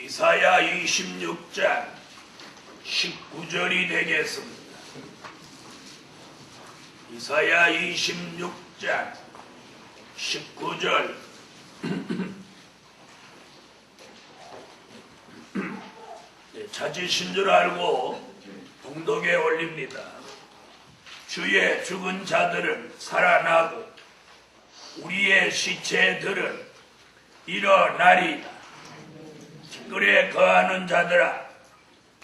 이사야 26장 19절이 되겠습니다. 이사야 26장 19절 찾으신 줄 알고 봉독에 올립니다. 주의 죽은 자들은 살아나고 우리의 시체들은 일어나리이다. 층굴에 거하는 자들아,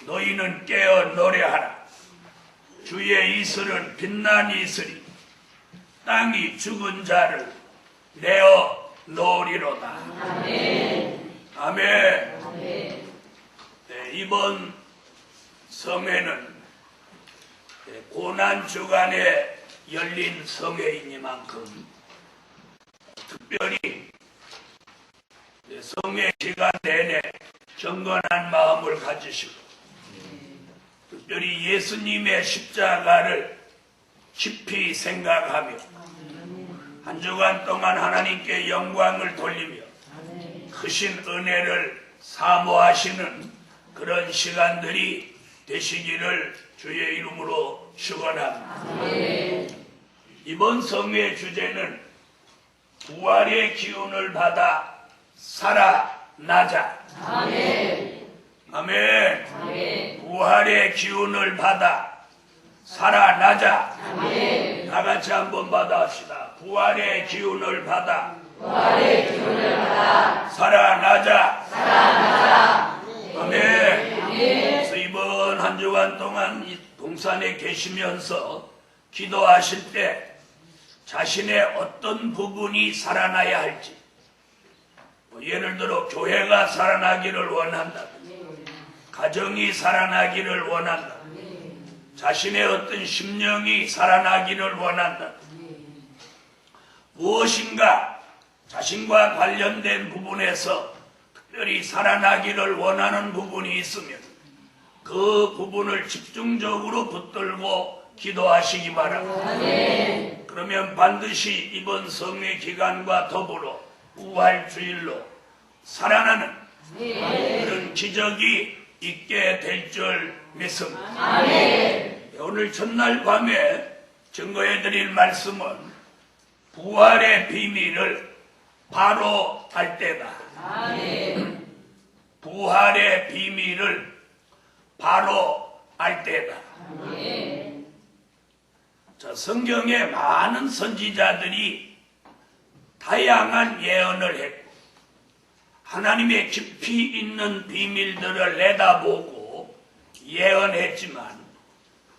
너희는 깨어 노래하라. 주의 이슬은 빛난 이슬이 땅이 죽은 자를 내어 놓으리로다. 아멘. 아멘. 아멘. 네, 이번 성회는 고난주간에 열린 성회이니만큼 특별히 성회 기간 내내 경건한 마음을 가지시고 특별히 예수님의 십자가를 깊이 생각하며 한 주간 동안 하나님께 영광을 돌리며 크신 은혜를 사모하시는 그런 시간들이 되시기를 주의 이름으로 축원합니다. 이번 성회의 주제는 부활의 기운을 받아 살아나자. 아멘. 아멘. 아멘. 부활의 기운을 받아 살아나자. 아멘. 다 같이 한번 받아합시다. 부활의 기운을 받아. 부활의 기운을 받아 살아나자. 살아나자. 아멘. 아멘. 그래서 이번 한 주간 동안 이 동산에 계시면서 기도하실 때 자신의 어떤 부분이 살아나야 할지, 예를 들어 교회가 살아나기를 원한다, 가정이 살아나기를 원한다, 자신의 어떤 심령이 살아나기를 원한다, 무엇인가 자신과 관련된 부분에서 특별히 살아나기를 원하는 부분이 있으면 그 부분을 집중적으로 붙들고 기도하시기 바랍니다. 그러면 반드시 이번 성회 기간과 더불어 부활주일로 살아나는 그런 기적이 있게 될 줄 믿습니다. 오늘 첫날 밤에 증거해드릴 말씀은 부활의 비밀을 바로 알 때다. 부활의 비밀을 바로 알 때다. 자, 성경에 많은 선지자들이 다양한 예언을 했고 하나님의 깊이 있는 비밀들을 내다보고 예언했지만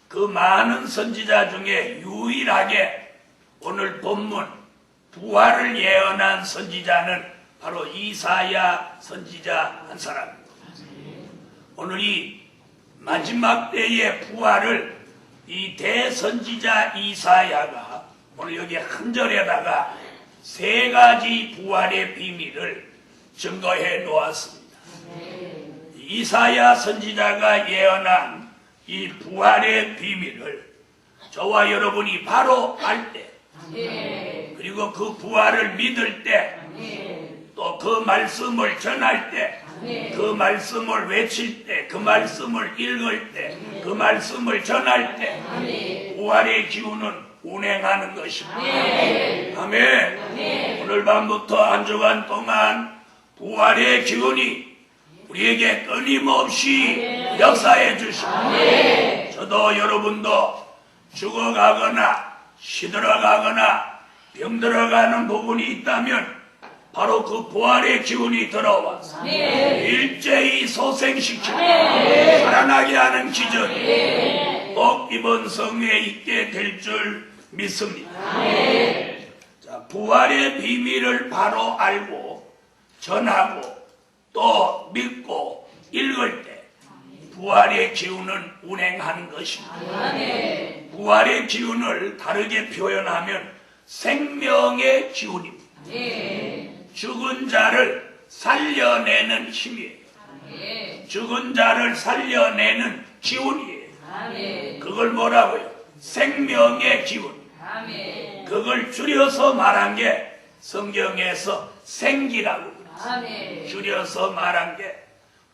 그 많은 선지자 중에 유일하게 오늘 본문 부활을 예언한 선지자는 바로 이사야 선지자 한 사람입니다. 오늘 이 마지막 때의 부활을 이 대선지자 이사야가 오늘 여기 한 절에다가 세 가지 부활의 비밀을 증거해 놓았습니다. 이사야 선지자가 예언한 이 부활의 비밀을 저와 여러분이 바로 알 때, 그리고 그 부활을 믿을 때, 또 그 말씀을 전할 때, 그 말씀을 외칠 때, 그 말씀을 읽을 때, 그 말씀을 전할 때 부활의 기운은 운행하는 것입니다. 아멘. 오늘 밤부터 한 주간 동안 부활의 기운이 우리에게 끊임없이 역사해 주시고 저도 여러분도 죽어가거나 시들어가거나 병들어가는 부분이 있다면 바로 그 부활의 기운이 들어와서 일제히 소생시키고 살아나게 하는 기적이 꼭 이번 성회에 있게 될 줄 믿습니다. 자, 부활의 비밀을 바로 알고 전하고 또 믿고 읽을 때 부활의 기운은 운행하는 것입니다. 부활의 기운을 다르게 표현하면 생명의 기운입니다. 죽은 자를 살려내는 힘이에요. 죽은 자를 살려내는 기운이에요. 그걸 뭐라고요? 생명의 기운. 그걸 줄여서 말한 게 성경에서 생기라고 줄여서 말한 게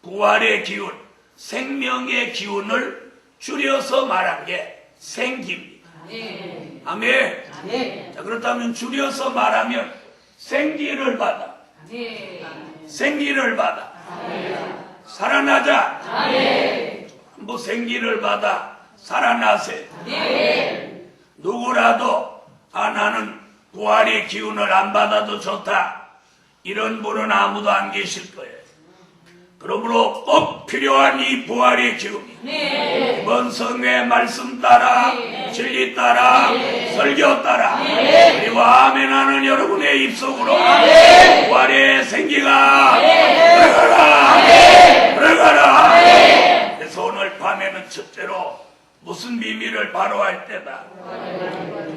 부활의 기운, 생명의 기운을 줄여서 말한 게 생기입니다. 아멘. 자, 그렇다면 줄여서 말하면 생기를 받아. 생기를 받아. 살아나자. 뭐 생기를 받아 살아나세. 누구라도 나는 부활의 기운을 안 받아도 좋다, 이런 분은 아무도 안 계실 거예요. 그러므로 꼭 필요한 이 부활의 기운, 이번 성의 말씀 따라, 진리 따라, 설교 따라, 우리와 아멘하는 여러분의 입속으로 부활의 생기가 들어가라. 들어가라. 그래서 오늘 밤에는 첫째로 무슨 비밀을 바로 할 때다?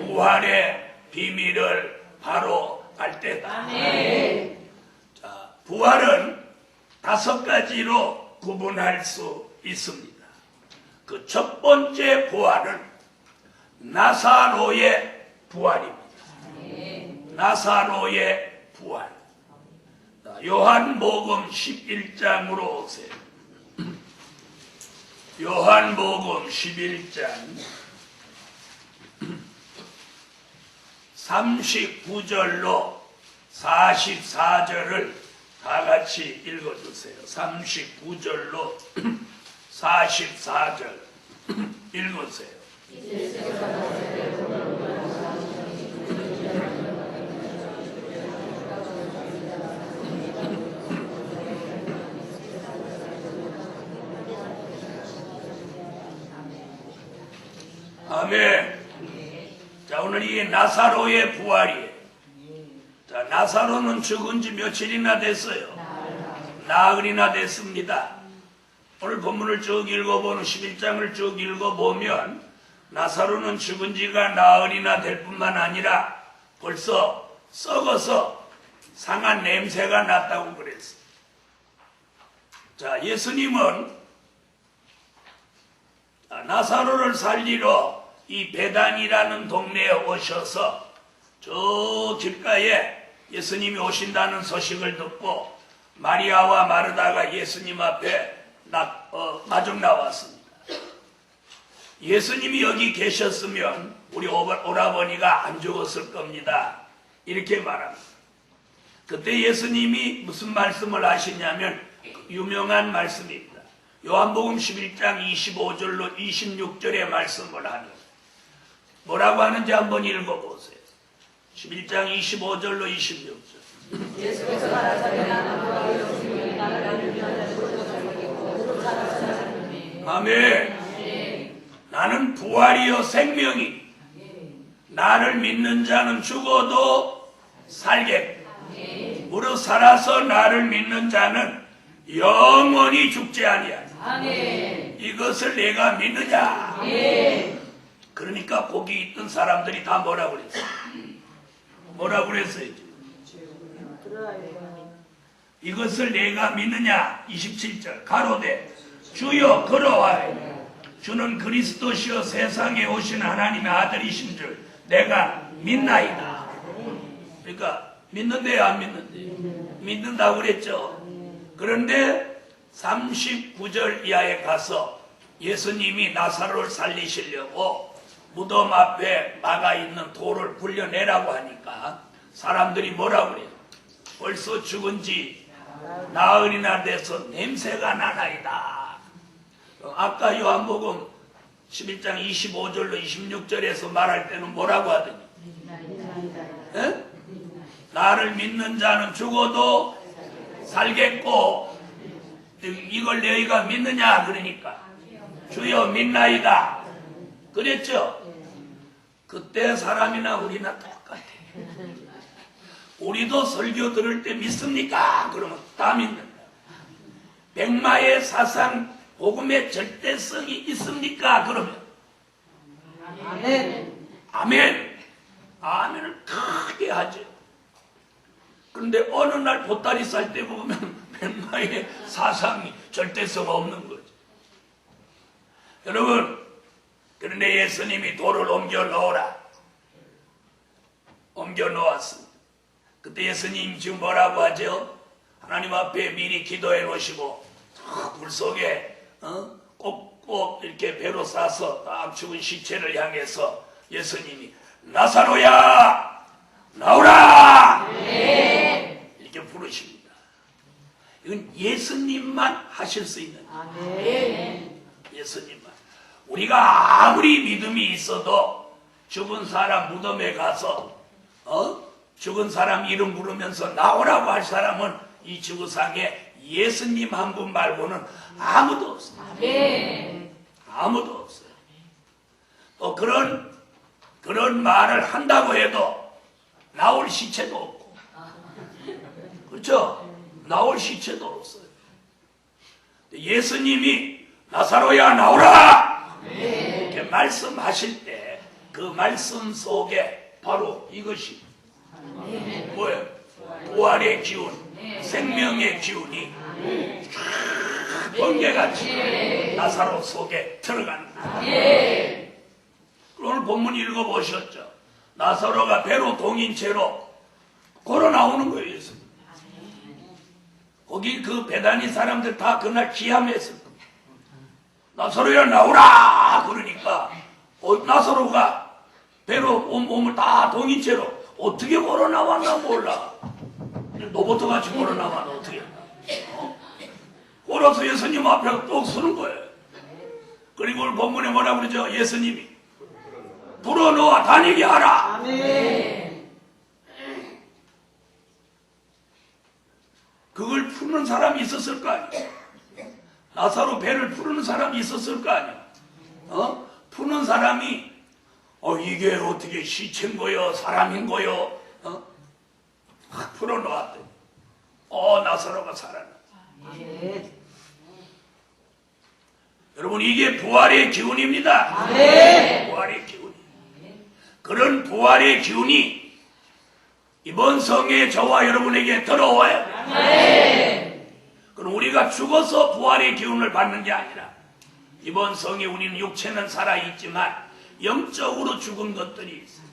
부활의 비밀을 바로 알 때다. 자, 부활은 5가지로 구분할 수 있습니다. 그 첫 번째 부활은 나사로의 부활입니다. 나사로의 부활. 요한복음 11장으로 오세요. 요한복음 11장 39절로 44절을 다 같이 읽어주세요. 39절로 44절 읽으세요. 아멘. 자, 오늘 이 나사로의 부활이에요. 자, 나사로는 죽은 지 며칠이나 됐어요? 나흘이나 됐습니다. 오늘 본문을 쭉 읽어보는 11장을 쭉 읽어보면 나사로는 죽은 지가 나흘이나 될 뿐만 아니라 벌써 썩어서 상한 냄새가 났다고 그랬어요. 자, 예수님은 나사로를 살리러 이 베단이라는 동네에 오셔서 저 길가에 예수님이 오신다는 소식을 듣고 마리아와 마르다가 예수님 앞에 마중 나왔습니다. 예수님이 여기 계셨으면 우리 오라버니가 안 죽었을 겁니다, 이렇게 말합니다. 그때 예수님이 무슨 말씀을 하시냐면 유명한 말씀입니다. 요한복음 11장 25절로 26절의 말씀을 합니다. 뭐라고 하는지 한번 읽어보세요. 11장 25절로 26절. 예수께서 가라사대 아멘. 나는 부활이요 생명이, 나를 믿는 자는 죽어도 살겠고 무릇 살아서 나를 믿는 자는 영원히 죽지 아니하리라. 이것을 내가 믿느냐? 그러니까 거기 있던 사람들이 다 뭐라고 그랬어요? 뭐라고 그랬어요? 이것을 내가 믿느냐? 27절 가로되 주여 그러하여 주는 그리스도시여 세상에 오신 하나님의 아들이신 줄 내가 믿나이다. 그러니까 믿는데요, 안 믿는데요? 믿는다고 그랬죠. 그런데 39절 이하에 가서 예수님이 나사로를 살리시려고 무덤 앞에 막아 있는 돌을 굴려내라고 하니까 사람들이 뭐라고 그래요? 벌써 죽은 지 나흘이나 돼서 냄새가 나나이다. 아까 요한복음 11장 25절로 26절에서 말할 때는 뭐라고 하더니 에? 나를 믿는 자는 죽어도 살겠고 이걸 너희가 믿느냐? 그러니까 주여 믿나이다 그랬죠. 그때 사람이나 우리나 똑같아. 우리도 설교 들을 때 믿습니까? 그러면 다 믿는다. 백마의 사상 복음의 절대성이 있습니까? 그러면 아멘. 아멘. 아멘을 크게 하죠. 그런데 어느 날 보따리 쌀 때 보면 백마의 사상이 절대성 없는 거죠. 여러분, 그런데 예수님이 돌을 옮겨 놓으라. 옮겨 놓았습니다. 그때 예수님 지금 뭐라고 하죠? 하나님 앞에 미리 기도해 놓으시고 물 속에 꼭꼭 이렇게 배로 싸서 딱 죽은 시체를 향해서 예수님이 나사로야 나오라 이렇게 부르십니다. 이건 예수님만 하실 수 있는 예수님만. 우리가 아무리 믿음이 있어도 죽은 사람 무덤에 가서 죽은 사람 이름 부르면서 나오라고 할 사람은 이 지구상에 예수님 한 분 말고는 아무도 없어요. 아무도 없어요. 또 그런 말을 한다고 해도 나올 시체도 없고, 그렇죠? 나올 시체도 없어요. 예수님이 나사로야 나오라 이렇게 말씀하실 때 그 말씀 속에 바로 이것이 뭐예요? 부활의 기운, 생명의 기운이 번개같이 나사로 속에 들어가는 거예요. 오늘 본문 읽어보셨죠? 나사로가 배로 동인 채로 걸어 나오는 거예요. 예수님. 거기 그 베다니 사람들 다 그날 기함했을 거예요. 나사로야 나오라 그러니까 나사로가 배로 몸을 다 동인 채로 어떻게 걸어 나왔나 몰라. 로봇 같이 걸어 나왔나 어떻게? 걸어서 예수님 앞에 또 서는 거예요. 그리고 오늘 본문에 뭐라 그러죠? 예수님이 불어넣어 다니게 하라. 그걸 푸는 사람이 있었을 거 아니에요. 나사로 배를 푸는 사람이 있었을 거 아니에요. 푸는 사람이 이게 어떻게 시체인 거요 사람인 거요 확 풀어놓았대. 나사로가 살아났어. 여러분 이게 부활의 기운입니다. 부활의 기운. 그런 부활의 기운이 이번 성에 저와 여러분에게 들어와요. 그럼 우리가 죽어서 부활의 기운을 받는 게 아니라 이번 성에 우리는 육체는 살아있지만 영적으로 죽은 것들이 있어요.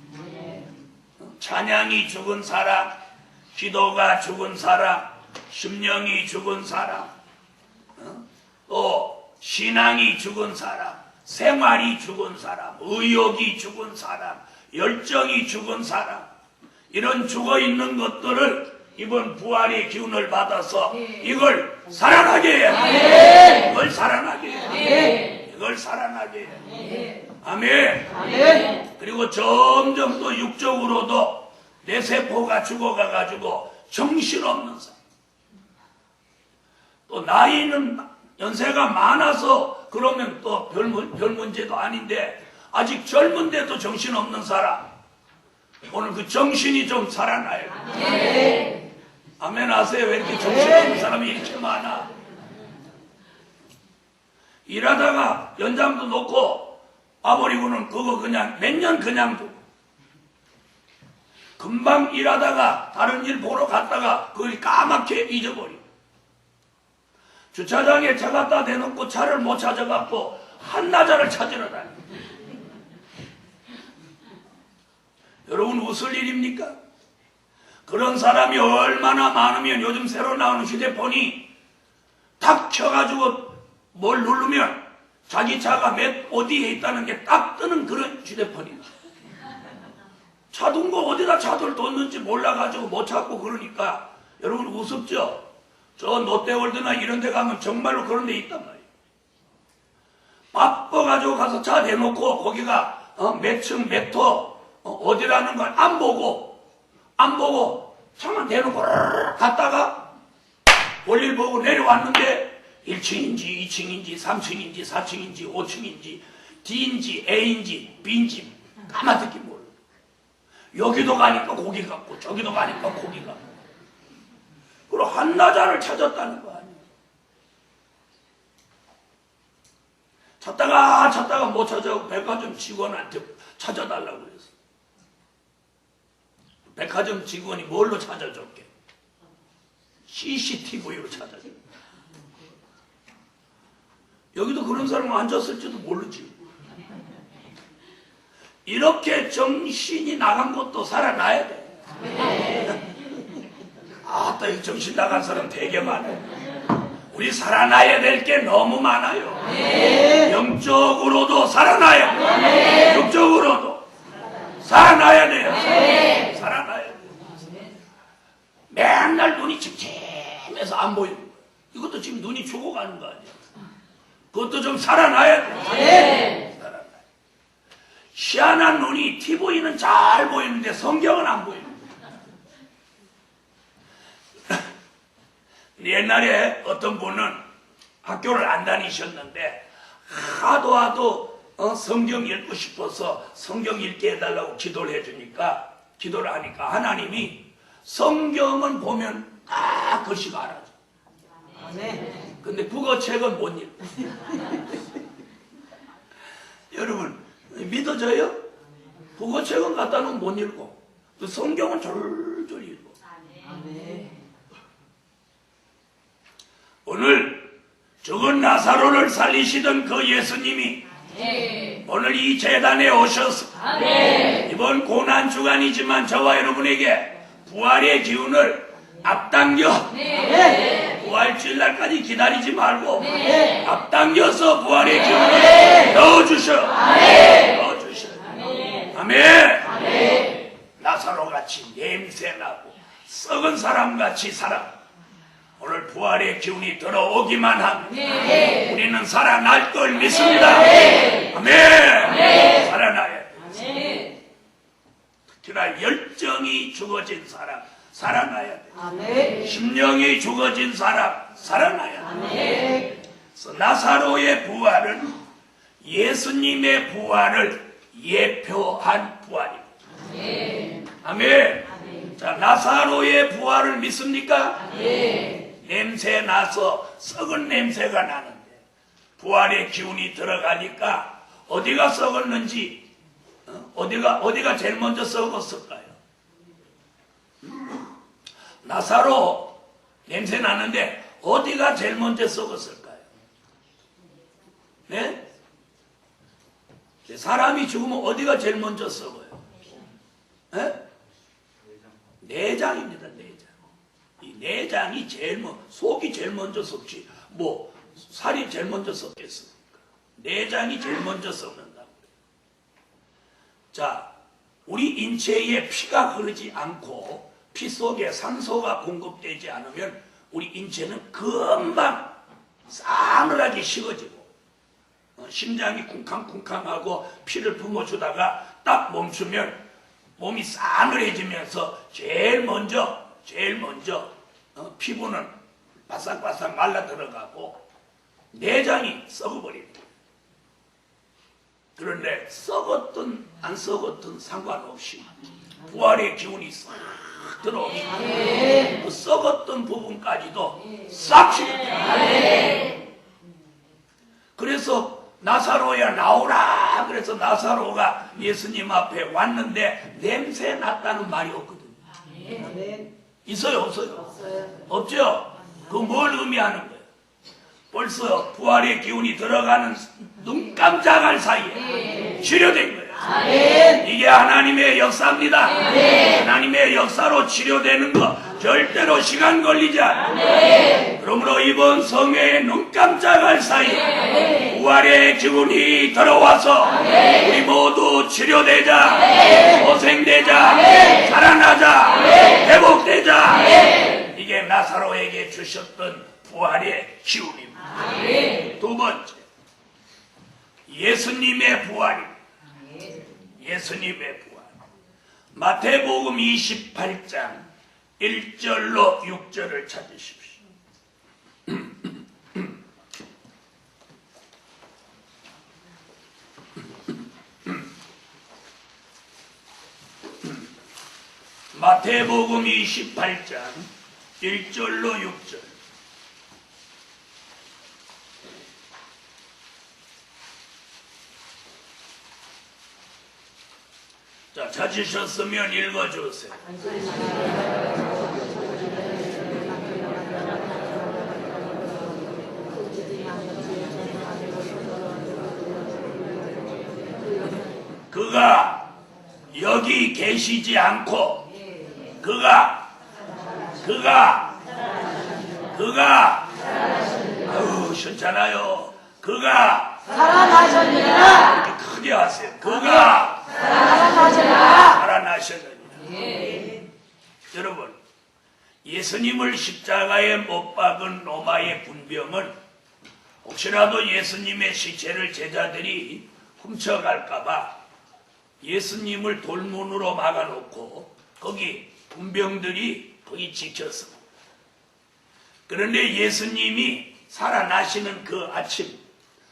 찬양이 죽은 사람, 기도가 죽은 사람, 심령이 죽은 사람, 또 신앙이 죽은 사람, 생활이 죽은 사람, 의욕이 죽은 사람, 열정이 죽은 사람, 이런 죽어있는 것들을 이번 부활의 기운을 받아서 이걸 살아나게 해요. 이걸 살아나게 해요. 이걸 살아나게 해요. 아멘. 그리고 점점 또 육적으로도 내 세포가 죽어가가지고 정신없는 사람. 또 나이는 연세가 많아서 그러면 또 별 문제도 아닌데 아직 젊은데도 정신없는 사람. 오늘 그 정신이 좀 살아나요. 아멘 하세요. 왜 이렇게 정신없는 사람이 이렇게 많아? 일하다가 연장도 놓고 와버리고는 그거 그냥 몇 년 그냥 두고 금방 일하다가 다른 일 보러 갔다가 그걸 까맣게 잊어버리고 주차장에 차 갖다 대놓고 차를 못 찾아갖고 한나절을 찾으러 다니고. 여러분 웃을 일입니까? 그런 사람이 얼마나 많으면 요즘 새로 나오는 휴대폰이 탁 켜가지고 뭘 누르면 자기 차가 어디에 있다는 게 딱 뜨는 그런 휴대폰이다. 차둔 거 어디다 차들 뒀는지 몰라가지고 못 찾고 그러니까 여러분 우습죠? 저 롯데월드나 이런 데 가면 정말로 그런 데 있단 말이에요. 바빠가지고 가서 차 대놓고 거기가 몇 층 몇 호 어디라는 걸 안 보고 차만 대놓고 갔다가 볼일 보고 내려왔는데 1층인지 2층인지 3층인지 4층인지 5층인지 D인지 A인지 B인지 까마득히 몰라. 여기도 가니까 고기 같고 저기도 가니까 고기 같고. 그리고 한나자를 찾았다는 거 아니에요. 찾다가 못 찾아고 백화점 직원한테 찾아달라고 그랬어. 백화점 직원이 뭘로 찾아줬게? CCTV로 찾아줘. 여기도 그런 사람 앉았을지도 모르지. 이렇게 정신이 나간 것도 살아나야 돼. 아따 이 정신 나간 사람 되게 많아. 우리 살아나야 될 게 너무 많아요. 영적으로도 살아나야 돼요. 육적으로도 살아나야 돼요. 살아나야 돼요. 맨날 눈이 침침해서 안 보이는 거예요. 이것도 지금 눈이 죽어가는 거 아니에요. 그것도 좀 살아나야 돼요. 살아나야 돼요. 희한한 눈이 TV는 잘 보이는데 성경은 안 보여요. 옛날에 어떤 분은 학교를 안 다니셨는데 하도 성경 읽고 싶어서 성경 읽게 해달라고 기도를 해주니까 기도를 하니까 하나님이 성경은 보면 다 글씨가 알아줘. 근데 국어책은 못 읽어. 여러분 믿어져요? 국어책은 갖다 놓으면 못 읽어. 또 성경은 졸졸 읽어. 오늘 죽은 나사로를 살리시던 그 예수님이 오늘 이 재단에 오셔서 이번 고난 주간이지만 저와 여러분에게 부활의 기운을 앞당겨 부활주일 날까지 기다리지 말고 앞당겨서 부활의 기운을 넣어주셔. 아멘. 나사로같이 냄새나고 썩은 사람같이 살아. 오늘 부활의 기운이 들어오기만 하면 우리는 살아날 걸 믿습니다. 아멘. 살아나야 돼. 특히나 열정이 죽어진 사람 살아나야 돼. 심령이 죽어진 사람 살아나야 돼. 그래서 나사로의 부활은 예수님의 부활을 예표한 부활입니다. 아멘. 자, 나사로의 부활을 믿습니까? 냄새 나서 썩은 냄새가 나는데 부활의 기운이 들어가니까 어디가 썩었는지 어디가 제일 먼저 썩었을까요? 나사로 냄새 나는데 어디가 제일 먼저 썩었을까요? 네? 사람이 죽으면 어디가 제일 먼저 썩어요? 네? 내장입니다. 내장. 이 내장이 속이 제일 먼저 썩지 뭐 살이 제일 먼저 썩겠습니까? 내장이 제일 먼저 썩는다고요. 자, 우리 인체에 피가 흐르지 않고 피 속에 산소가 공급되지 않으면 우리 인체는 금방 싸늘하게 식어지고 심장이 쿵쾅쿵쾅하고 피를 뿜어주다가 딱 멈추면 몸이 싸늘해지면서 제일 먼저 피부는 바싹바싹 말라 들어가고 내장이 썩어버립니다. 그런데 썩었든 안 썩었든 상관없이 부활의 기운이 싹 들어오면 그 썩었던 부분까지도 싹 식힙니다. 그래서 나사로야 나오라. 그래서 나사로가 예수님 앞에 왔는데 냄새 났다는 말이 없거든요. 있어요? 없어요? 없죠? 그 뭘 의미하는 거예요? 벌써 부활의 기운이 들어가는 눈 깜짝할 사이에 치료된 거예요. 이게 하나님의 역사입니다. 하나님의 역사로 치료되는 거 절대로 시간 걸리지 않아요. 그러므로 이번 성회에 눈 깜짝할 사이에 부활의 기운이 들어와서 우리 모두 치료되자, 소생되자, 살아나자, 회복되자. 이게 나사로에게 주셨던 부활의 기운입니다. 두 번째, 예수님의 부활입니다. 예수님의 부활. 마태복음 28장 1절로 6절을 찾으십시오. 마태복음 28장 1절로 6절. 자, 찾으셨으면 읽어주세요. 그가 여기 계시지 않고 그가 오셨잖아요. 그가 살아나셨느니라. 이렇게 크게 하세요. 그가 살아나셨느니라. 살아나셨느니라. 여러분, 예수님을 십자가에 못 박은 로마의 군병은 혹시라도 예수님의 시체를 제자들이 훔쳐갈까봐 예수님을 돌문으로 막아놓고 거기 군병들이 거기 지켰습니다. 그런데 예수님이 살아나시는 그 아침,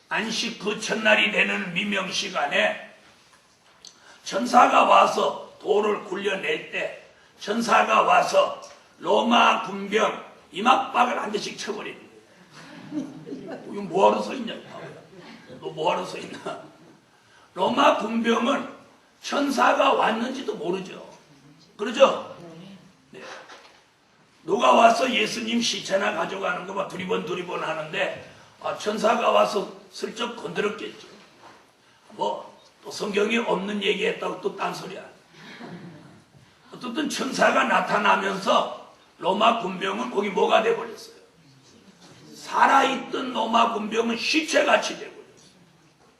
안식 그 첫날이 되는 미명 시간에 천사가 와서 돌을 굴려낼 때 천사가 와서 로마 군병 이마박을 한 대씩 쳐버리는 거예요. 이거 뭐하러 서 있냐? 너 뭐하러 서 있나? 로마 군병은 천사가 왔는지도 모르죠. 그러죠? 네. 누가 와서 예수님 시체나 가져가는 거 막 두리번 하는데 천사가 와서 슬쩍 건드렸겠죠. 뭐 또 성경에 없는 얘기했다고 또 딴소리야. 어쨌든 천사가 나타나면서 로마 군병은 거기 뭐가 돼버렸어요? 살아있던 로마 군병은 시체같이 돼버렸어요.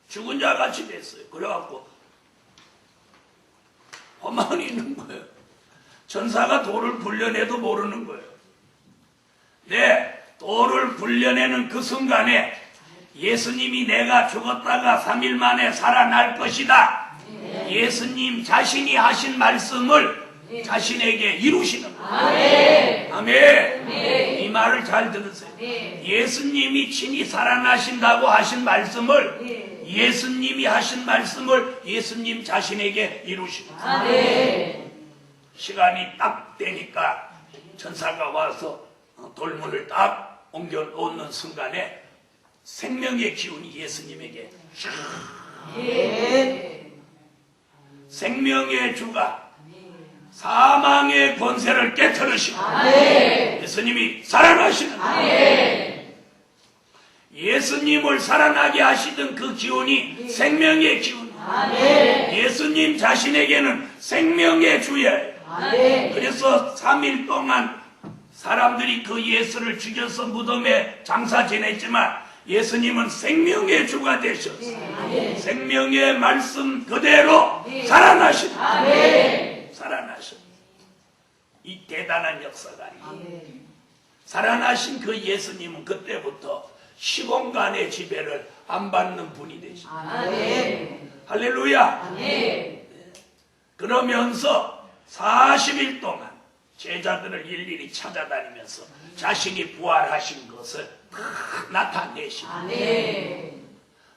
죽은 자같이 됐어요. 그래갖고 허망이 있는 거예요. 천사가 돌을 굴려내도 모르는 거예요. 네, 돌을 굴려내는 그 순간에 예수님이 내가 죽었다가 3일 만에 살아날 것이다. 예수님 자신이 하신 말씀을 자신에게 이루시는 거예요. 아멘. 아멘. 이 말을 잘 들으세요. 예수님이 친히 살아나신다고 하신 말씀을 예수님이 하신 말씀을 예수님 자신에게 이루시는 거예요. 아멘. 시간이 딱 되니까 천사가 와서 돌문을 딱 옮겨 놓는 순간에 생명의 기운이 예수님에게 생명의 주가 사망의 권세를 깨뜨리시고 예수님이 살아나시는 예수님을 살아나게 하시던 그 기운이 생명의 기운. 예수님 자신에게는 생명의 주예요. 그래서 3일 동안 사람들이 그 예수를 죽여서 무덤에 장사 지냈지만 예수님은 생명의 주가 되셨어요. 생명의 말씀 그대로 살아나신 살아나신 이 대단한 역사가 살아나신 그 예수님은 그때부터 시공간의 지배를 안 받는 분이 되십니다. 할렐루야. 그러면서 40일 동안 제자들을 일일이 찾아다니면서 자신이 부활하신 것을 나타내십니다.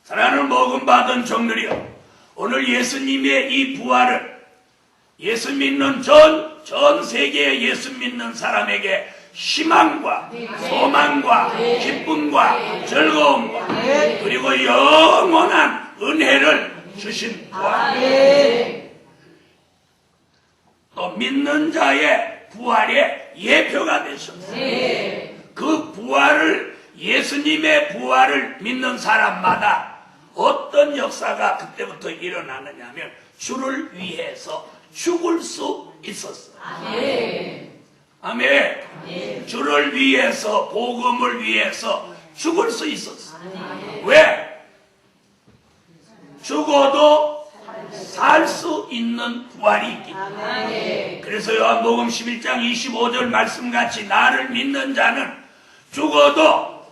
사랑하는 복음받은 종들이여, 오늘 예수님의 이 부활을 예수 믿는 전 세계의 예수 믿는 사람에게 희망과 소망과 기쁨과 즐거움과 그리고 영원한 은혜를 주신 부활, 또 믿는 자의 부활의 예표가 되셨어요. 그 부활을, 예수님의 부활을 믿는 사람마다 어떤 역사가 그때부터 일어나느냐 하면 주를 위해서 죽을 수 있었어요. 아멘. 주를 위해서, 복음을 위해서 죽을 수 있었어요. 왜? 죽어도 살 수 있는 부활이 있기 때문에. 그래서 요한복음 11장 25절 말씀같이 나를 믿는 자는 죽어도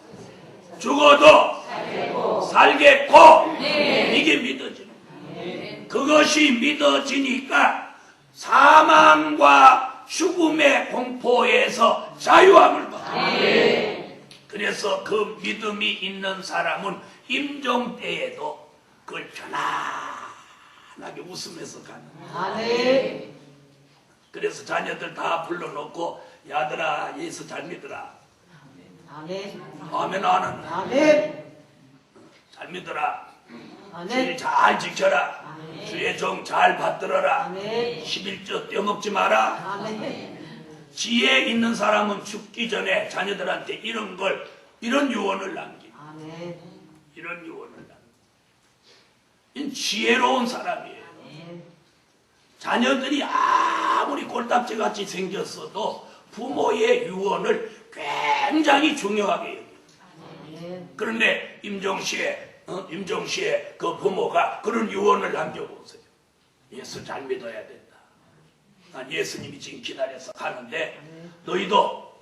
살겠고 이게 믿어지는 거예요. 그것이 믿어지니까 사망과 죽음의 공포에서 자유함을 받아요. 그래서 그 믿음이 있는 사람은 임종 때에도 그걸 편안하게 웃으면서 가는. 그래서 자녀들 다 불러놓고 야들아 예수 잘 믿으라. 아멘. 아멘. 잘 믿으라. 주일 잘 지켜라. 주의 종 잘 받들어라. 11조 떼어먹지 마라. 지혜 있는 사람은 죽기 전에 자녀들한테 이런 유언을 남깁니다. 이런 유언을 남깁니다. 이 지혜로운 사람이에요. 자녀들이 아무리 꼴딱지같이 생겼어도 부모의 유언을 굉장히 중요하게 여겨요. 그런데 임종시의 그 부모가 그런 유언을 남겨보세요. 예수 잘 믿어야 된다. 난 예수님이 지금 기다려서 가는데 너희도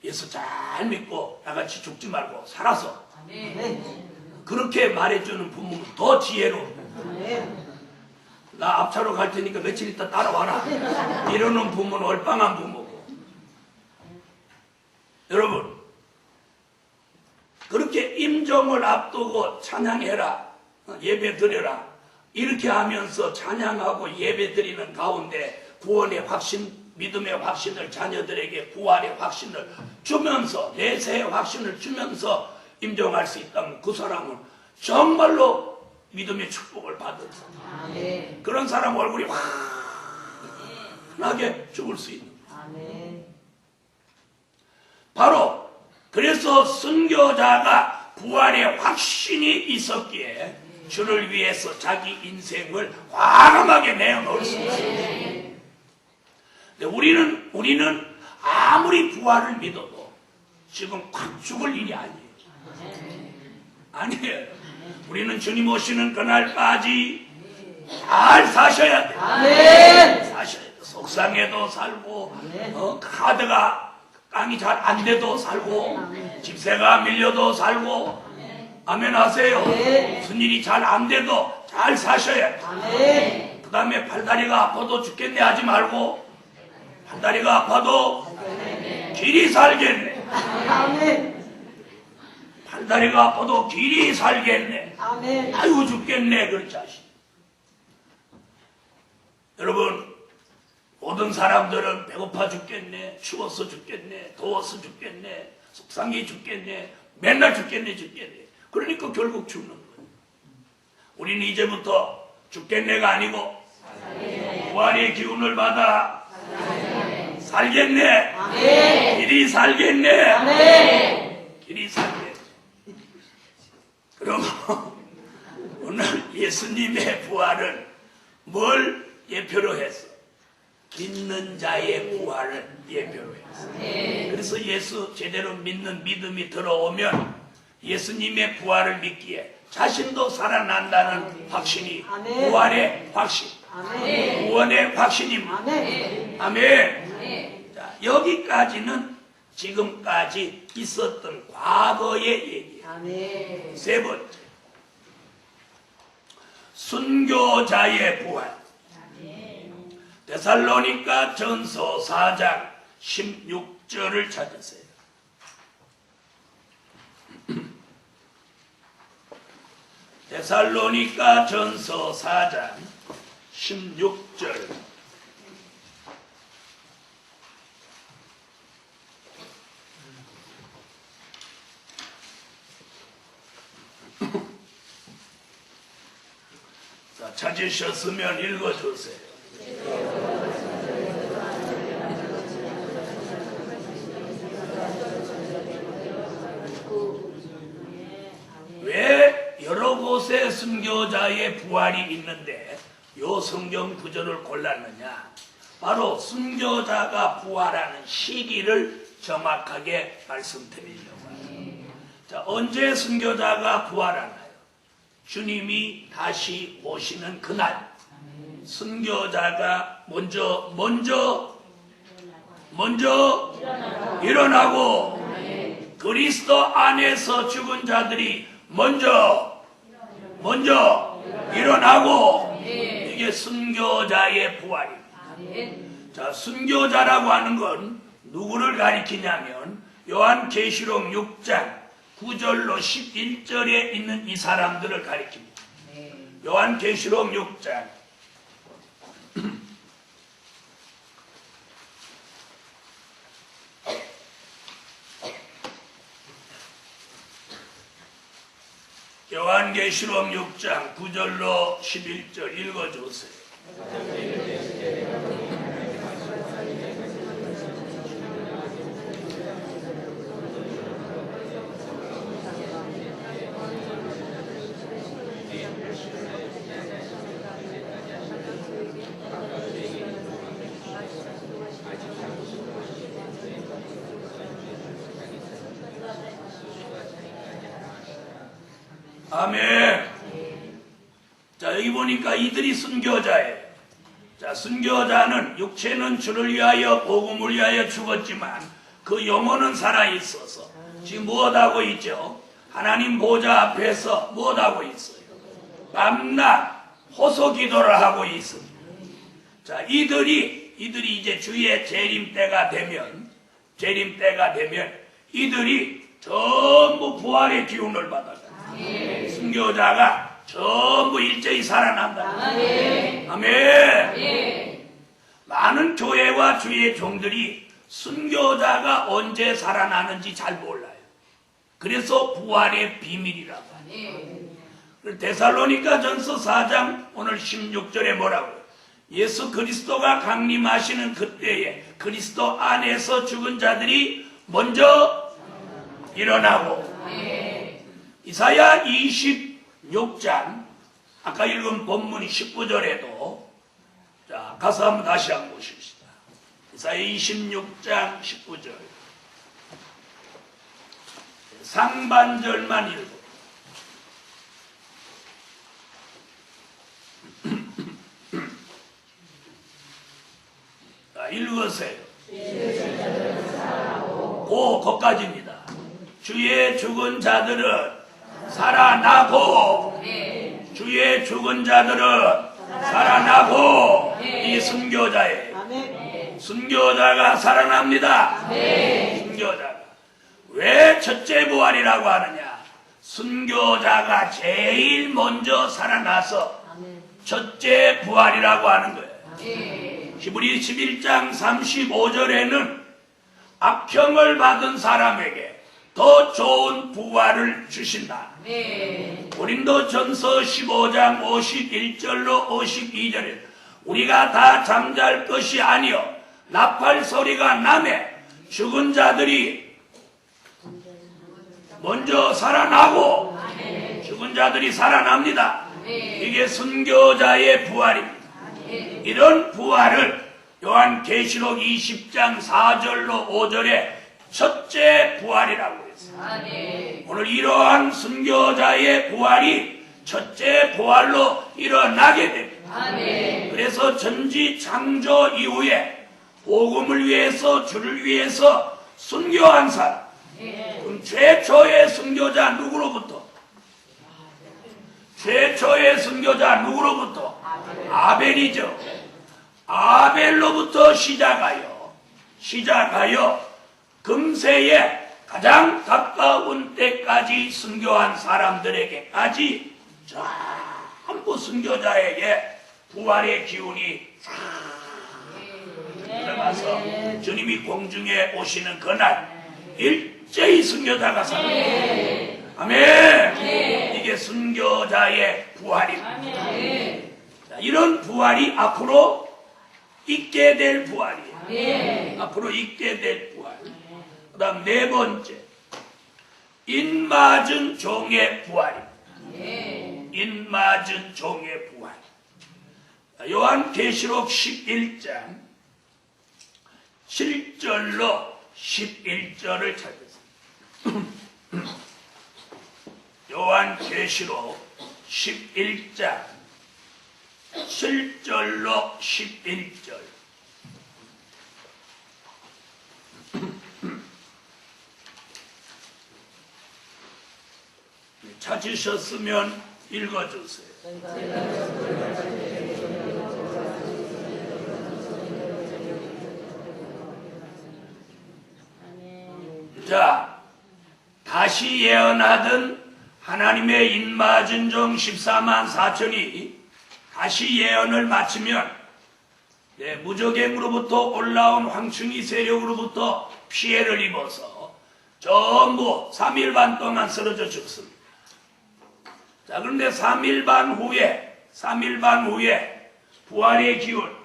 예수 잘 믿고 나같이 죽지 말고 살아서 그렇게 말해주는 부모는 더 지혜로워. 나 앞차로 갈 테니까 며칠 있다 따라와라 이러는 부모는 얼빵한 부모고. 여러분 그렇게 임종을 앞두고 찬양해라 예배 드려라 이렇게 하면서 찬양하고 예배 드리는 가운데 구원의 확신 믿음의 확신을 자녀들에게 부활의 확신을 주면서 내세의 확신을 주면서 임종할 수 있다면 그 사람은 정말로 믿음의 축복을 받은 사람. 그런 사람 얼굴이 환하게 죽을 수 있는 거예요. 바로 그래서 순교자가 부활의 확신이 있었기에 주를 위해서 자기 인생을 과감하게 내어놓을 수 있어요. 우리는 아무리 부활을 믿어도 지금 확 죽을 일이 아니에요. 우리는 주님 오시는 그날까지 잘 사셔야 돼요. 사셔야 돼요. 속상해도 살고 카드가 깡이 잘 안 돼도 살고 집세가 밀려도 살고 아멘 하세요. 무슨 일이 잘 안 돼도 잘 사셔야 돼요. 그 다음에 팔다리가 아파도 죽겠네 하지 말고 팔다리가 아파도 길이 살겠네. 팔다리가 아파도 길이 살겠네. 아이고 죽겠네 그렇지 않습니까? 여러분 모든 사람들은 배고파 죽겠네, 추워서 죽겠네, 더워서 죽겠네, 속상해 죽겠네, 맨날 죽겠네. 그러니까 결국 죽는 거예요. 우리는 이제부터 죽겠네가 아니고 부활의 기운을 받아 살겠네. 길이 살겠네. 길이 살겠네. 그럼 오늘 예수님의 부활은 뭘 예표로 했어? 믿는 자의 부활을 예표로 했어. 그래서 예수 제대로 믿는 믿음이 들어오면 예수님의 부활을 믿기에 자신도 살아난다는 확신이 부활의 확신, 구원의 확신입니다. 아멘. 자, 여기까지는 지금까지 있었던 과거의 얘기예요. 세 번째, 순교자의 부활. 데살로니가 전서 4장 16절을 찾으세요. 데살로니가 전서 4장 16절. 자, 찾으셨으면 읽어주세요. 왜 여러 곳에 순교자의 부활이 있는데 요 성경 구절을 골랐느냐? 바로 순교자가 부활하는 시기를 정확하게 말씀드리려고 합니다. 자, 언제 순교자가 부활하나요? 주님이 다시 오시는 그날 순교자가 먼저 일어나고 그리스도 안에서 죽은 자들이 먼저 일어나고 이게 순교자의 부활입니다. 자, 순교자라고 하는 건 누구를 가리키냐면 요한계시록 6장 9절로 11절에 있는 이 사람들을 가리킵니다. 요한계시록 6장 요한계시록 6장 9절로 11절 읽어주세요. 아멘. 자, 여기 보니까 이들이 순교자예요. 자, 순교자는 육체는 주를 위하여 복음을 위하여 죽었지만 그 영혼은 살아있어서 지금 무엇하고 있죠? 하나님 보좌 앞에서 무엇하고 있어요? 밤낮 호소 기도를 하고 있습니다. 자, 이들이 이제 주의 재림 때가 되면 이들이 전부 부활의 기운을 받아요. 순교자가 전부 일제히 살아난다. 아멘. 많은 교회와 주의 종들이 순교자가 언제 살아나는지 잘 몰라요. 그래서 부활의 비밀이라고 하죠. 데살로니가 전서 4장 오늘 16절에 뭐라고요? 예수 그리스도가 강림하시는 그때에 그리스도 안에서 죽은 자들이 먼저 일어나고. 이사야 26장 아까 읽은 본문 19절에도 자, 가서 한번 다시 한번 보십시다. 이사야 26장 19절 상반절만 읽고 자, 읽으세요. 거까지입니다. 주의 죽은 자들은 살아나고 주의 죽은 자들은 살아나고 이 순교자예요. 순교자가 살아납니다. 순교자가 왜 첫째 부활이라고 하느냐? 순교자가 제일 먼저 살아나서 첫째 부활이라고 하는 거예요. 히브리 11장 35절에는 악형을 받은 사람에게 더 좋은 부활을 주신다. 고린도전서 15장 51절로 52절에 우리가 다 잠잘 것이 아니요 나팔 소리가 나매 죽은 자들이 먼저 살아나고 죽은 자들이 살아납니다. 이게 순교자의 부활입니다. 이런 부활을 요한계시록 20장 4절로 5절에 첫째 부활이라고 했어요. 오늘 이러한 순교자의 부활이 첫째 부활로 일어나게 됩니다. 그래서 전지 창조 이후에 복음을 위해서 주를 위해서 순교한 사람, 그럼 최초의 순교자 누구로부터? 최초의 순교자 누구로부터? 아벨이죠. 아벨로부터 시작하여 금세에 가장 가까운 때까지 순교한 사람들에게까지 전부 순교자에게 부활의 기운이 들어가서 주님이 공중에 오시는 그날 일제히 순교자가 살아납니다. 아멘. 이게 순교자의 부활입니다. 이런 부활이 앞으로 있게 될 부활이에요. 앞으로 있게 될 부활. 그 다음 네 번째, 인맞은 종의 부활입니다. 인맞은 종의 부활. 요한계시록 11장 7절로 11절을 찾으세요. 요한계시록 11장 7절로 11절. 찾으셨으면 읽어주세요. 자, 다시 예언하던 하나님의 인맞은 종 14만 4천이 다시 예언을 마치면 무적행으로부터 올라온 황충이 세력으로부터 피해를 입어서 전부 3일 반 동안 쓰러져 죽습니다. 자, 그런데 3일 반 후에 부활의 기운,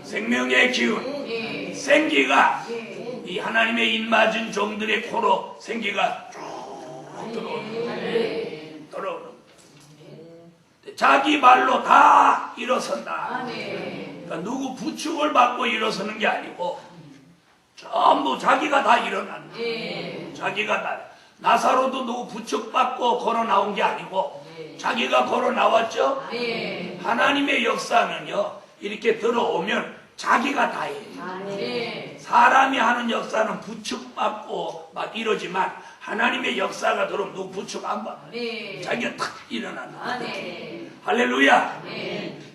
생명의 기운, 생기가 이 하나님의 인맞은 종들의 코로 생기가 쭉 들어오는 자기 말로 다 일어선다. 그러니까 누구 부축을 받고 일어서는 게 아니고 전부 자기가 다 일어난다. 자기가 다 나사로도 누구 부축받고 걸어 나온 게 아니고 자기가 걸어 나왔죠. 하나님의 역사는요, 이렇게 들어오면 자기가 다 해요. 사람이 하는 역사는 부축받고 막 이러지만 하나님의 역사가 들어오면 누구 부축 안 받아. 자기가 탁 일어나는 거예요. 할렐루야.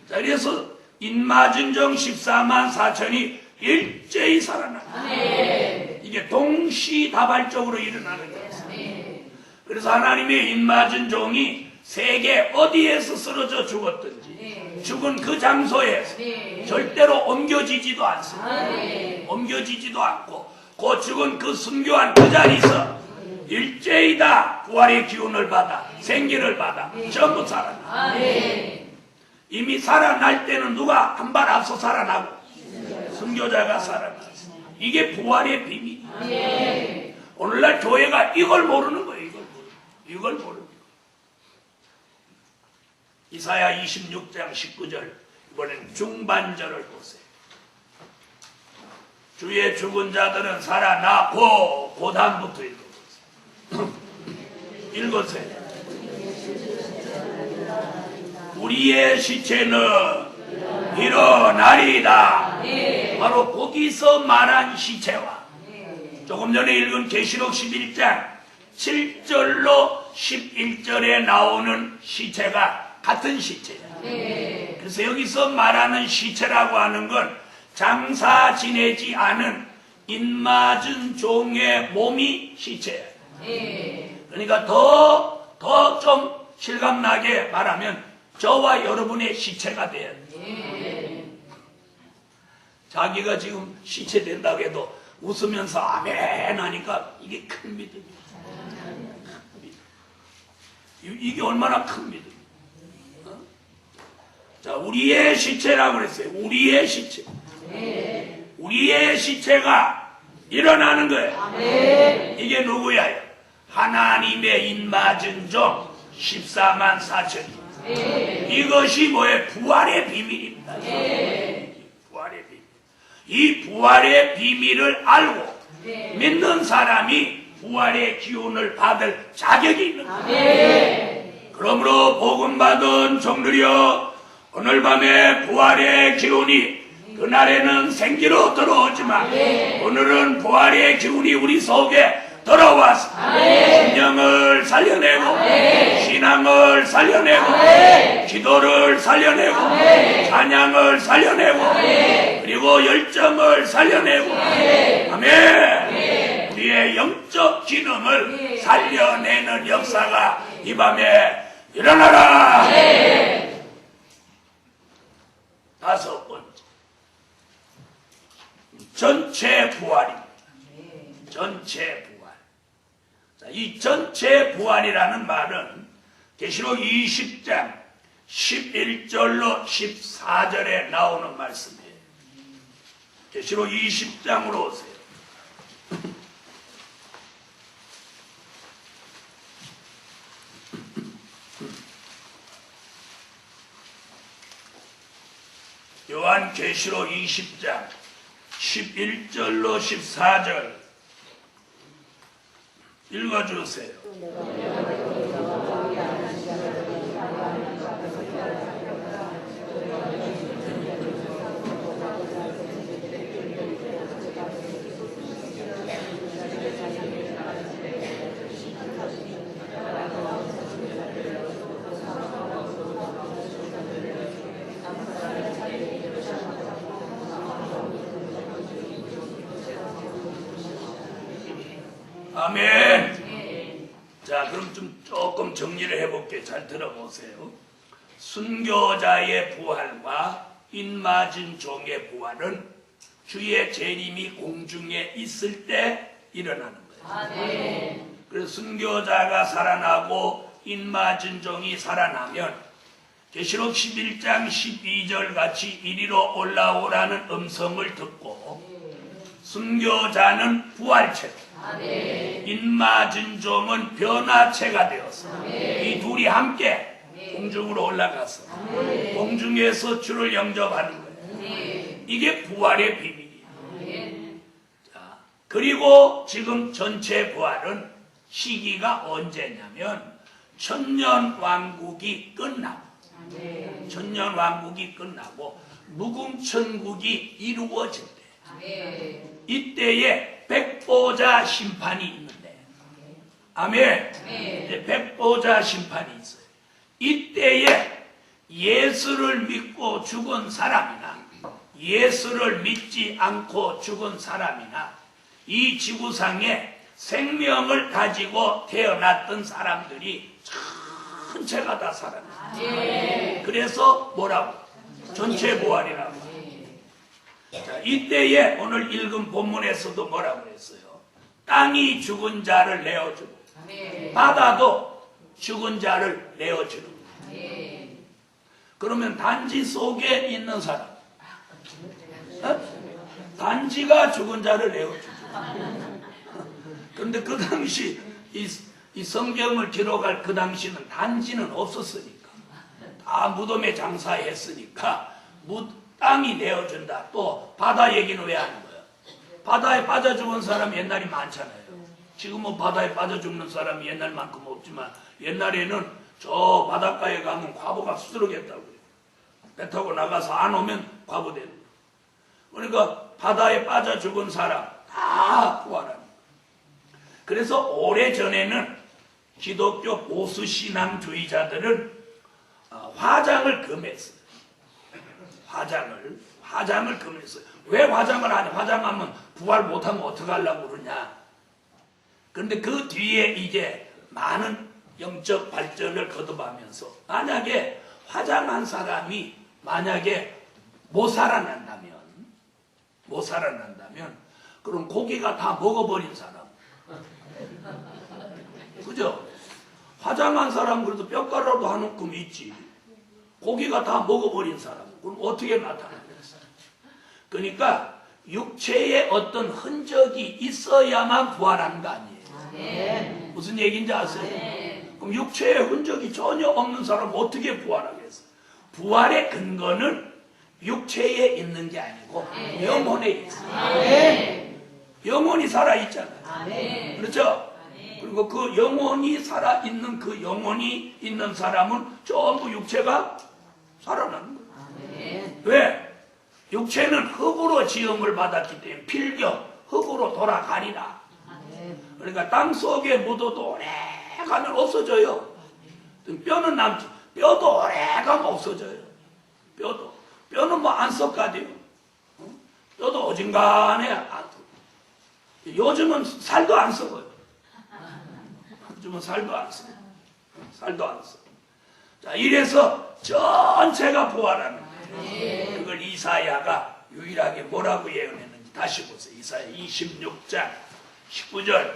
자, 그래서 인마진정 14만 4천이 일제히 살아난다. 이게 동시다발적으로 일어나는 거예요. 그래서 하나님의 인마진종이 세계 어디에서 쓰러져 죽었든지 죽은 그 장소에서 절대로 옮겨지지도 않습니다. 옮겨지지도 않고 그 죽은 그 순교한 그 자리에서 일제히 다 부활의 기운을 받아 생기를 받아 전부 살아나. 이미 살아날 때는 누가 한 발 앞서 살아나고 순교자가 살아났어. 이게 부활의 비밀이야. 오늘날 교회가 이걸 모르는 거예요. 이걸 모르는 거예요. 이사야 26장 19절 이번엔 중반절을 보세요. 주의 죽은 자들은 살아나고 그 다음부터 읽어보세요. 읽으세요. 우리의 시체는 일어나리이다. 바로 거기서 말한 시체와 조금 전에 읽은 계시록 11장 7절로 11절에 나오는 시체가 같은 시체예요. 그래서 여기서 말하는 시체라고 하는 건 장사 지내지 않은 인맞은 종의 몸이 시체예요. 그러니까 더 좀 실감나게 말하면 저와 여러분의 시체가 돼야 돼요. 자기가 지금 시체 된다고 해도 웃으면서 아멘 하니까 이게 큰 믿음이에요. 이게 얼마나 큰 믿음이에요. 자, 우리의 시체라고 그랬어요. 우리의 시체. 우리의 시체가 일어나는 거예요. 이게 누구야? 하나님의 인맞은 종 14만 4천이. 이것이 뭐예요? 부활의 비밀입니다. 부활의 비밀. 이 부활의 비밀을 알고 믿는 사람이 부활의 기운을 받을 자격이 있는 거예요. 그러므로 복음 받은 종들이여, 오늘 밤에 부활의 기운이 그날에는 생기로 들어오지만 오늘은 부활의 기운이 우리 속에 들어와서 신령을 살려내고 신앙을 살려내고 기도를 살려내고 찬양을 살려내고 그리고 열정을 살려내고 아멘. 우리의 영적 기능을 살려내는 역사가 이 밤에 일어나라. 다섯 번째, 전체 부활입니다. 전체 부활. 자, 이 전체 부활이라는 말은 계시록 20장 11절로 14절에 나오는 말씀이에요. 계시록 20장으로 오세요. 요한 계시록 20장 11절로 14절 읽어주세요. 아멘. 자, 그럼 좀 조금 정리를 해볼게요. 잘 들어보세요. 순교자의 부활과 인맞은 종의 부활은 주의 재림이 공중에 있을 때 일어나는 거예요. 그래서 순교자가 살아나고 인맞은 종이 살아나면 계시록 11장 12절 같이 이리로 올라오라는 음성을 듣고 순교자는 부활체로 인맞은 종은 변화체가 되었어. 이 둘이 함께 공중으로 올라가서 공중에서 주를 영접하는 거예요. 이게 부활의 비밀이에요. 자, 그리고 지금 전체 부활은 시기가 언제냐면 천년왕국이 끝나고 천년왕국이 끝나고 무궁천국이 이루어질 때 이때에 백보자 심판이 있는데 아멘. 백보자 심판이 있어요. 이때에 예수를 믿고 죽은 사람이나 예수를 믿지 않고 죽은 사람이나 이 지구상에 생명을 가지고 태어났던 사람들이 전체가 다 살아났어요. 그래서 뭐라고? 전체 부활이라고. 자, 이때에 오늘 읽은 본문에서도 뭐라고 했어요? 땅이 죽은 자를 내어주고 바다도 죽은 자를 내어주는 거예요. 그러면 단지 속에 있는 사람, 단지가 죽은 자를 내어주죠. 그런데 그 당시 이 성경을 기록할 그 당시는 단지는 없었으니까 다 무덤에 장사했으니까 땅이 내어준다. 또 바다 얘기는 왜 하는 거야? 바다에 빠져 죽은 사람 옛날이 많잖아요. 지금은 바다에 빠져 죽는 사람이 옛날만큼 없지만 옛날에는 저 바닷가에 가면 과부가 수두룩했다고요. 배 타고 나가서 안 오면 과부 되는 거예요. 그러니까 바다에 빠져 죽은 사람 다 구하라는 거예요. 그래서 오래전에는 기독교 보수신앙주의자들은 화장을 금했어요. 화장을 금했어요. 왜 화장을 하냐? 화장하면 부활 못하면 어떡하려고 그러냐? 그런데 그 뒤에 이제 많은 영적 발전을 거듭하면서 만약에 화장한 사람이 만약에 못 살아난다면 그럼 고기가 다 먹어버린 사람, 그죠? 화장한 사람 그래도 뼈가루라도 한 움큼 있지. 고기가 다 먹어버린 사람 그럼 어떻게 나타나겠어요? 그러니까 육체에 어떤 흔적이 있어야만 부활하는 거 아니에요? 무슨 얘기인지 아세요? 그럼 육체에 흔적이 전혀 없는 사람은 어떻게 부활하겠어요? 부활의 근거는 육체에 있는 게 아니고 영혼에 있어요. 영혼이 살아있잖아요. 그렇죠? 그리고 그 영혼이 살아있는 그 영혼이 있는 사람은 전부 육체가 살아나는 거예요. 왜? 육체는 흙으로 지음을 받았기 때문에 필경 흙으로 돌아가리라. 그러니까 땅 속에 묻어도 오래가면 없어져요. 뼈는 남지. 뼈도 오래가면 없어져요. 뼈는 뭐 안 썩가돼요. 뼈도 어진간해. 요즘은 살도 안 썩어요. 요즘은 살도 안 썩어요. 자, 이래서 전체가 부활하는 거예요. 그걸 이사야가 유일하게 뭐라고 예언했는지 다시 보세요. 이사야 26장 19절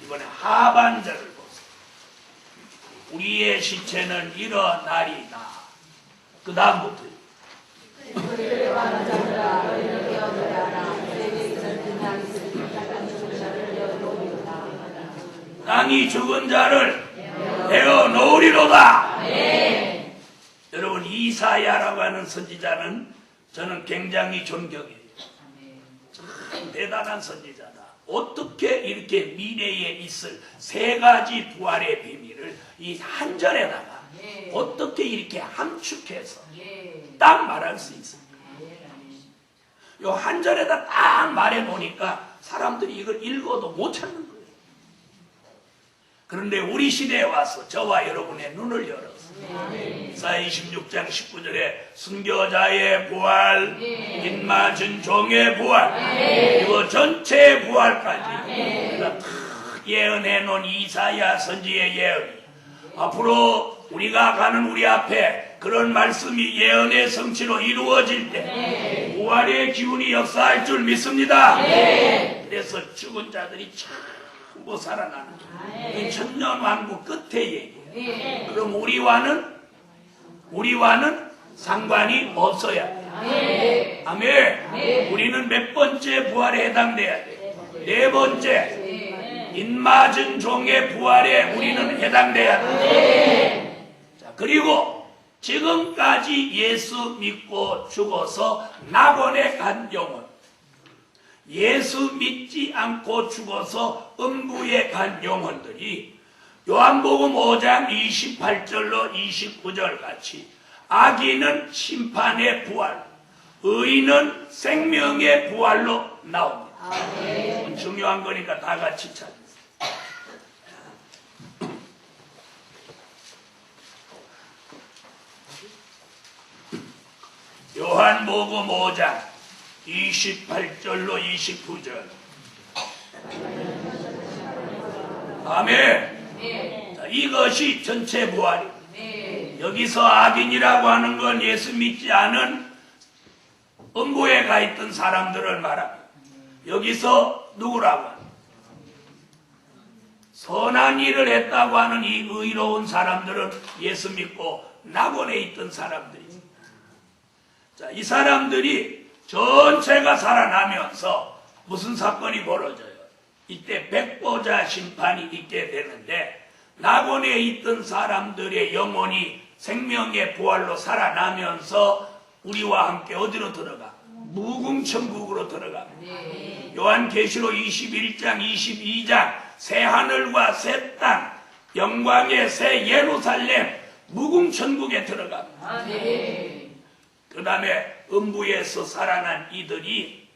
이번에 하반절을 보세요. 우리의 시체는 일어나리다. 그 다음부터요. 땅이 죽은 자를 내어 놓으리로다. 여러분 이사야라고 하는 선지자는 저는 굉장히 존경해요. 참 대단한 선지자다. 어떻게 이렇게 미래에 있을 세 가지 부활의 비밀을 이 한 절에다가 어떻게 이렇게 함축해서 딱 말할 수 있습니까? 요 한 절에다 딱 말해 놓으니까 사람들이 이걸 읽어도 못 찾는 거예요. 그런데 우리 시대에 와서 저와 여러분의 눈을 열어서 이사야 26장 19절에 순교자의 부활, 입맞은 종의 부활, 그리고 전체의 부활까지 다 예언해 놓은 이사야 선지의 예언이 앞으로 우리가 가는 우리 앞에 그런 말씀이 예언의 성취로 이루어질 때 부활의 기운이 역사할 줄 믿습니다. 그래서 죽은 자들이 전부 살아나는 이 천년왕국 끝의 얘기예요. 그럼 우리와는 상관이 없어야 돼. 아멘. 우리는 몇 번째 부활에 해당돼야 돼? 네 번째. 입맞은 종의 부활에 우리는 해당돼야 돼. 자, 그리고 지금까지 예수 믿고 죽어서 낙원에 간 영혼, 예수 믿지 않고 죽어서 음부에 간 영혼들이 요한복음 5장 28절로 29절 같이 악인은 심판의 부활, 의인은 생명의 부활로 나옵니다. 이건 중요한 거니까 다 같이 찾으세요. 요한복음 5장 28절로 29절. 아멘. 자, 이것이 전체 부활입니다. 여기서 악인이라고 하는 건 예수 믿지 않은 음부에 가 있던 사람들을 말합니다. 여기서 누구라고 합니다? 선한 일을 했다고 하는 이 의로운 사람들은 예수 믿고 낙원에 있던 사람들이죠. 자, 이 사람들이 전체가 살아나면서 무슨 사건이 벌어져요? 이때 백보자 심판이 있게 되는데 낙원에 있던 사람들의 영혼이 생명의 부활로 살아나면서 우리와 함께 어디로 들어가? 무궁천국으로 들어갑니다. 요한계시록 21장 22장 새 하늘과 새 땅 영광의 새 예루살렘 무궁천국에 들어갑니다. 그 다음에 음부에서 살아난 이들이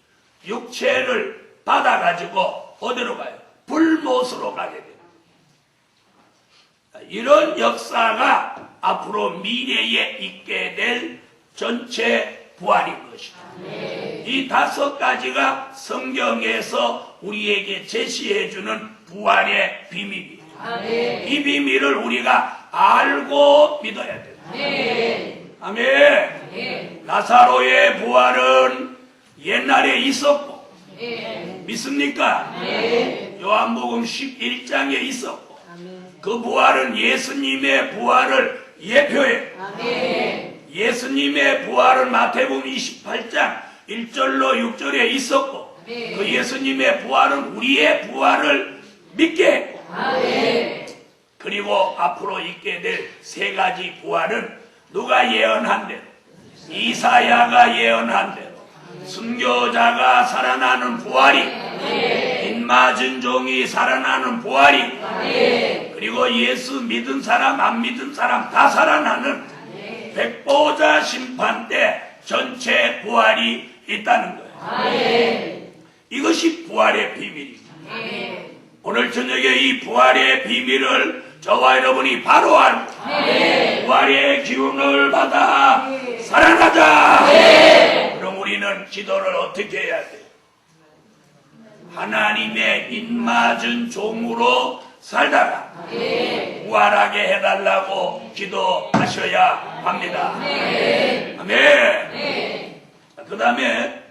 육체를 받아가지고 어디로 가요? 불못으로 가게 됩니다. 이런 역사가 앞으로 미래에 있게 될 전체 부활인 것입니다. 이 5가지가 성경에서 우리에게 제시해주는 부활의 비밀입니다. 이 비밀을 우리가 알고 믿어야 됩니다. 아멘. 나사로의 부활은 옛날에 있었고 믿습니까? 요한복음 11장에 있었고 그 부활은 예수님의 부활을 예표해요. 예수님의 부활은 마태복음 28장 1절로 6절에 있었고 그 예수님의 부활은 우리의 부활을 믿게 했고 그리고 앞으로 있게 될 3가지 부활은 누가 예언한 대로 이사야가 예언한 대로 순교자가 살아나는 부활이 빚맞은 종이 살아나는 부활이 그리고 예수 믿은 사람 안 믿은 사람 다 살아나는 백보자 심판 때 전체 부활이 있다는 거예요. 이것이 부활의 비밀입니다. 오늘 저녁에 이 부활의 비밀을 저와 여러분이 바로 알고 부활의 기운을 받아 살아나자. 그럼 우리는 기도를 어떻게 해야 돼요? 하나님의 빚맞은 종으로 살다가 부활하게 해달라고 기도하셔야 합니다. 아멘. 그 다음에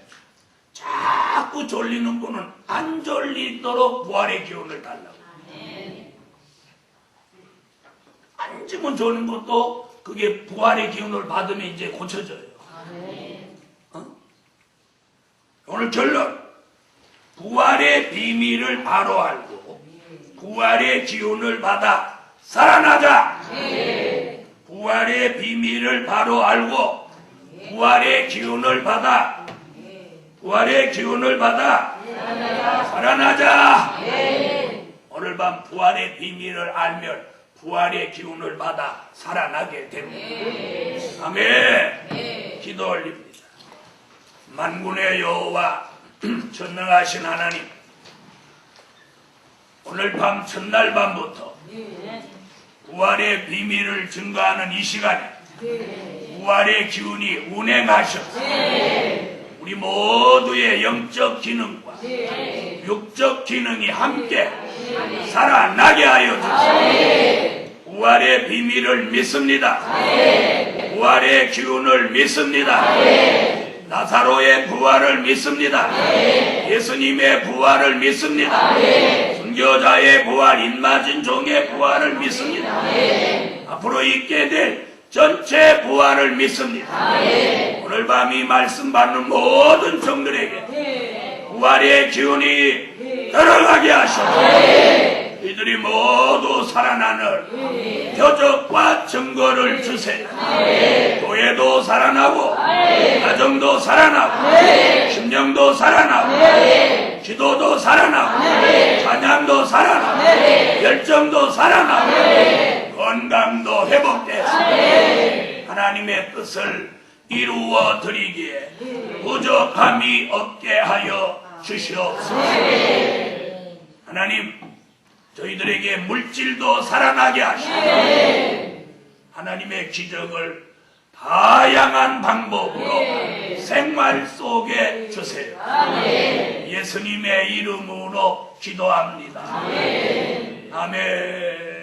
자꾸 졸리는 분은 안 졸리도록 부활의 기운을 달라고. 앉으면 졸는 것도 그게 부활의 기운을 받으면 이제 고쳐져요. 오늘 결론. 부활의 비밀을 바로 알고 부활의 기운을 받아 살아나자. 부활의 비밀을 바로 알고 부활의 기운을 받아 살아나자. 오늘 밤 부활의 비밀을 알면 부활의 기운을 받아 살아나게 됩니다. 아멘. 기도 올립니다. 만군의 여호와 전능하신 하나님, 오늘 밤 첫날 밤부터 부활의 비밀을 증거하는 이 시간에 부활의 기운이 운행하셔서 우리 모두의 영적 기능과 육적 기능이 함께 살아나게 하여 주시옵소서. 부활의 비밀을 믿습니다. 부활의 기운을 믿습니다. 나사로의 부활을 믿습니다. 예수님의 부활을 믿습니다. 순교자의 부활, 빚맞은 종의 부활을 믿습니다. 앞으로 있게 될 전체 부활을 믿습니다. 오늘 밤 이 말씀 받는 모든 종들에게 부활의 기운이 들어가게 하시옵소서. 이들이 모두 살아나는 표적과 증거를 주세요. 교회도 살아나고 가정도 살아나고 심령도 살아나고 기도도 살아나고 찬양도 살아나고 열정도 살아나고 건강도 회복돼서 하나님의 뜻을 이루어 드리기에 부족함이 없게 하여 주시옵소서. 하나님, 저희들에게 물질도 살아나게 하시고 하나님의 기적을 다양한 방법으로 생활 속에 주세요. 예수님의 이름으로 기도합니다. 아멘.